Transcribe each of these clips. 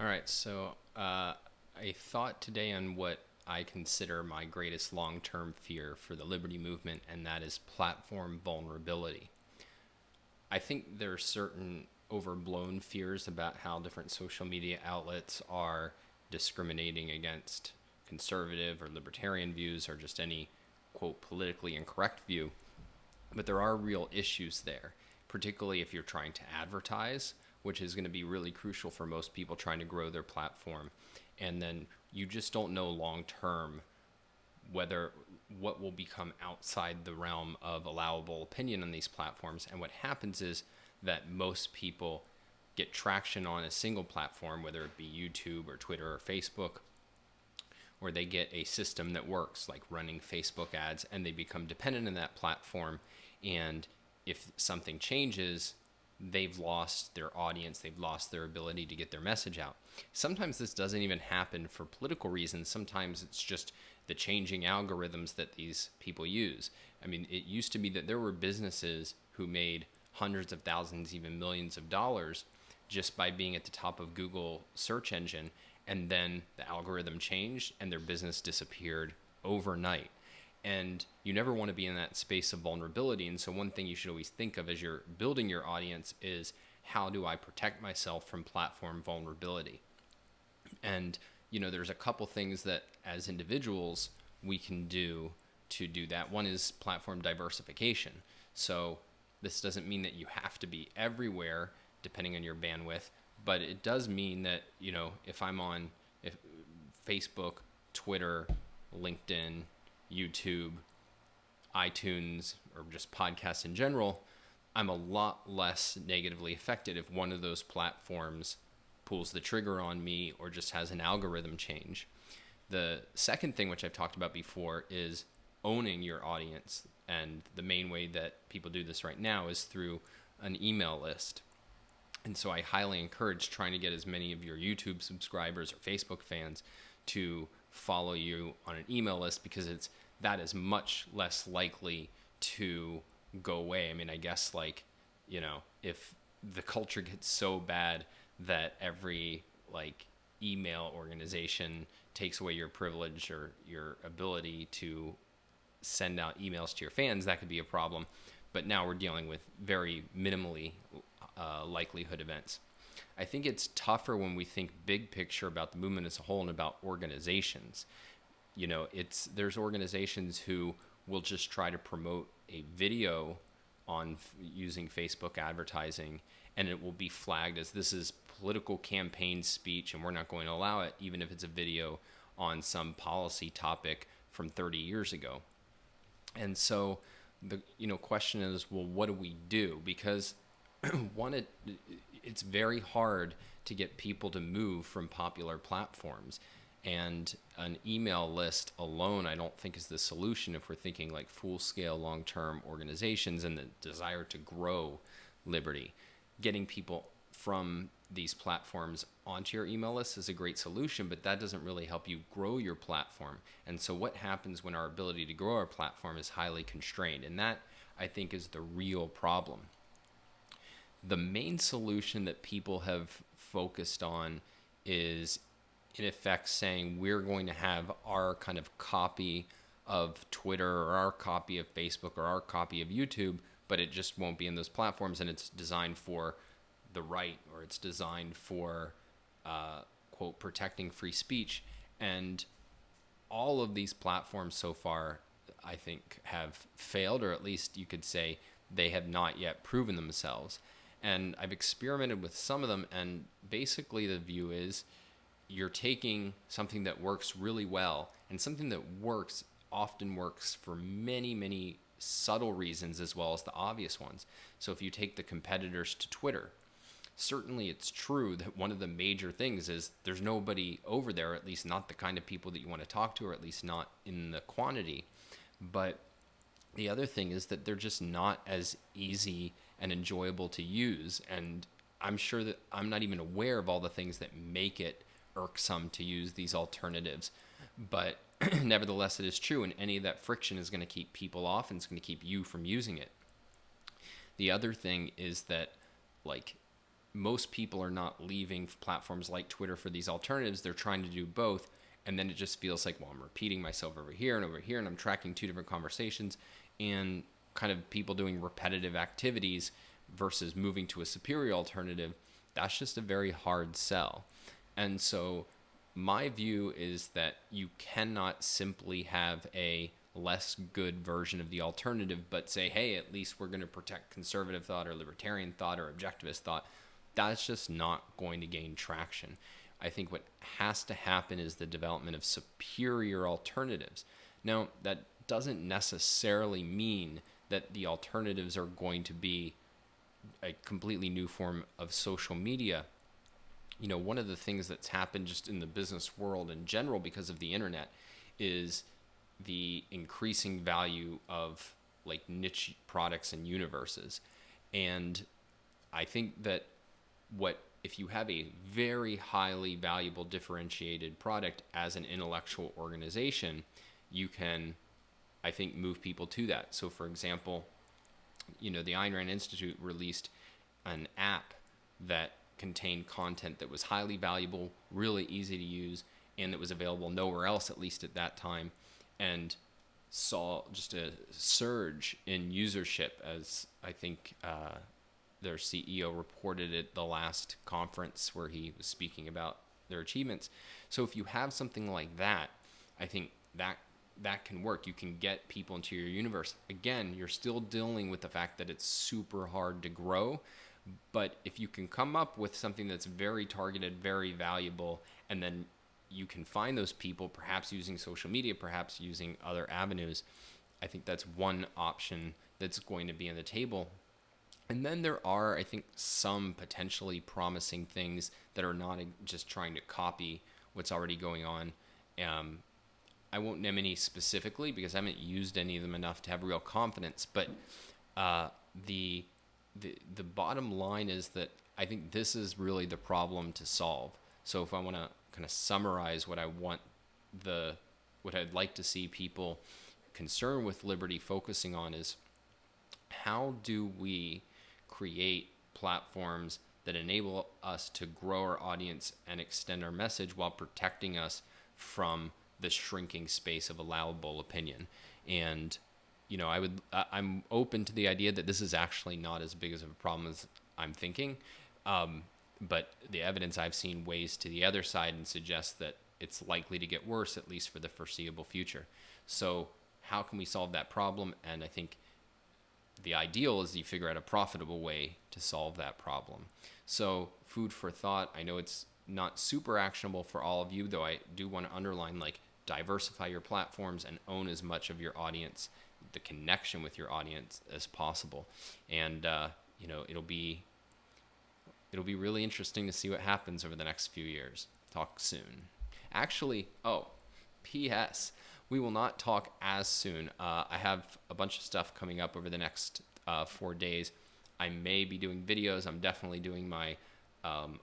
All right, so I thought today on what I consider my greatest long term fear for the liberty movement, and that is platform vulnerability. I think there are certain overblown fears about how different social media outlets are discriminating against conservative or libertarian views or just any, quote, politically incorrect view. But there are real issues there, particularly if you're trying to advertise, which is going to be really crucial for most people trying to grow their platform. And then you just don't know long term whether what will become outside the realm of allowable opinion on these platforms. And what happens is that most people get traction on a single platform, whether it be YouTube or Twitter or Facebook, or they get a system that works, like running Facebook ads, and they become dependent on that platform. And if something changes, they've lost their audience, they've lost their ability to get their message out. Sometimes this doesn't even happen for political reasons. Sometimes it's just the changing algorithms that these people use. I mean, it used to be that there were businesses who made hundreds of thousands, even millions of dollars just by being at the top of Google search engine, and then the algorithm changed and their business disappeared overnight. And you never want to be in that space of vulnerability. And so one thing you should always think of as you're building your audience is, how do I protect myself from platform vulnerability? And, there's a couple things that as individuals we can do to do that. One is platform diversification. So this doesn't mean that you have to be everywhere depending on your bandwidth, but it does mean that, if I'm on Facebook, Twitter, LinkedIn, YouTube, iTunes, or just podcasts in general, I'm a lot less negatively affected if one of those platforms pulls the trigger on me or just has an algorithm change. The second thing, which I've talked about before, is owning your audience. And the main way that people do this right now is through an email list. And so I highly encourage trying to get as many of your YouTube subscribers or Facebook fans to follow you on an email list, because that is much less likely to go away. I mean, I guess if the culture gets so bad that every email organization takes away your privilege or your ability to send out emails to your fans, that could be a problem. But now we're dealing with very minimally likelihood events. I think it's tougher when we think big picture about the movement as a whole and about organizations. There's organizations who will just try to promote a video on using Facebook advertising, and it will be flagged as, this is political campaign speech, and we're not going to allow it, even if it's a video on some policy topic from 30 years ago. And so the question is, well, what do we do? Because it's very hard to get people to move from popular platforms. And an email list alone, I don't think, is the solution if we're thinking like full-scale, long-term organizations and the desire to grow liberty. Getting people from these platforms onto your email list is a great solution, but that doesn't really help you grow your platform. And so what happens when our ability to grow our platform is highly constrained? And that, I think, is the real problem. The main solution that people have focused on is, in effect, saying we're going to have our kind of copy of Twitter or our copy of Facebook or our copy of YouTube, but it just won't be in those platforms, and it's designed for the right, or it's designed for, quote, protecting free speech. And all of these platforms so far, I think, have failed, or at least you could say they have not yet proven themselves. And I've experimented with some of them, and basically the view is, you're taking something that works really well, and something that often works for many, many subtle reasons as well as the obvious ones. So if you take the competitors to Twitter, certainly it's true that one of the major things is there's nobody over there, at least not the kind of people that you want to talk to, or at least not in the quantity. But the other thing is that they're just not as easy and enjoyable to use. And I'm sure that I'm not even aware of all the things that make it irksome to use these alternatives. But nevertheless, it is true, and any of that friction is going to keep people off, and it's going to keep you from using it. The other thing is that, most people are not leaving platforms like Twitter for these alternatives. They're trying to do both. And then it just feels like, well, I'm repeating myself over here, and I'm tracking two different conversations, and kind of people doing repetitive activities versus moving to a superior alternative. That's just a very hard sell. And so my view is that you cannot simply have a less good version of the alternative, but say, hey, at least we're going to protect conservative thought or libertarian thought or objectivist thought. That's just not going to gain traction. I think what has to happen is the development of superior alternatives. Now, that doesn't necessarily mean that the alternatives are going to be a completely new form of social media. You know, one of the things that's happened just in the business world in general because of the internet is the increasing value of like niche products and universes. And I think that if you have a very highly valuable differentiated product as an intellectual organization, you can, I think, move people to that. So for example, you know, the Ayn Rand Institute released an app that contained content that was highly valuable, really easy to use, and that was available nowhere else, at least at that time, and saw just a surge in usership, as I think their CEO reported at the last conference where he was speaking about their achievements. So if you have something like that, I think that can work. You can get people into your universe. Again, you're still dealing with the fact that it's super hard to grow. But if you can come up with something that's very targeted, very valuable, and then you can find those people, perhaps using social media, perhaps using other avenues, I think that's one option that's going to be on the table. And then there are, I think, some potentially promising things that are not just trying to copy what's already going on. I won't name any specifically because I haven't used any of them enough to have real confidence. But the bottom line is that I think this is really the problem to solve. So if I want to kind of summarize what I'd like to see people concerned with liberty focusing on is, how do we create platforms that enable us to grow our audience and extend our message while protecting us from the shrinking space of allowable opinion? And you know, I'm open to the idea that this is actually not as big as a problem as I'm thinking, but the evidence I've seen weighs to the other side and suggests that it's likely to get worse, at least for the foreseeable future. So how can we solve that problem? And I think the ideal is you figure out a profitable way to solve that problem. So food for thought. I know it's not super actionable for all of you, though I do want to underline, like, diversify your platforms and own as much of your audience, the connection with your audience, as possible. And you know, it'll be really interesting to see what happens over the next few years. Talk soon. Actually, P.S. we will not talk as soon. I have a bunch of stuff coming up over the next 4 days. I may be doing videos. I'm definitely doing my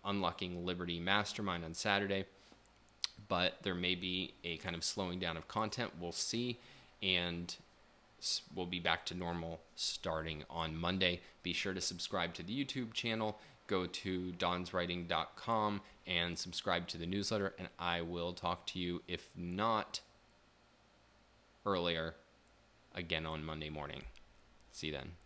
Unlocking Liberty Mastermind on Saturday, but there may be a kind of slowing down of content. We'll see, and we'll be back to normal starting on Monday. Be sure to subscribe to the YouTube channel. Go to donswriting.com and subscribe to the newsletter, and I will talk to you, if not earlier, again on Monday morning. See you then.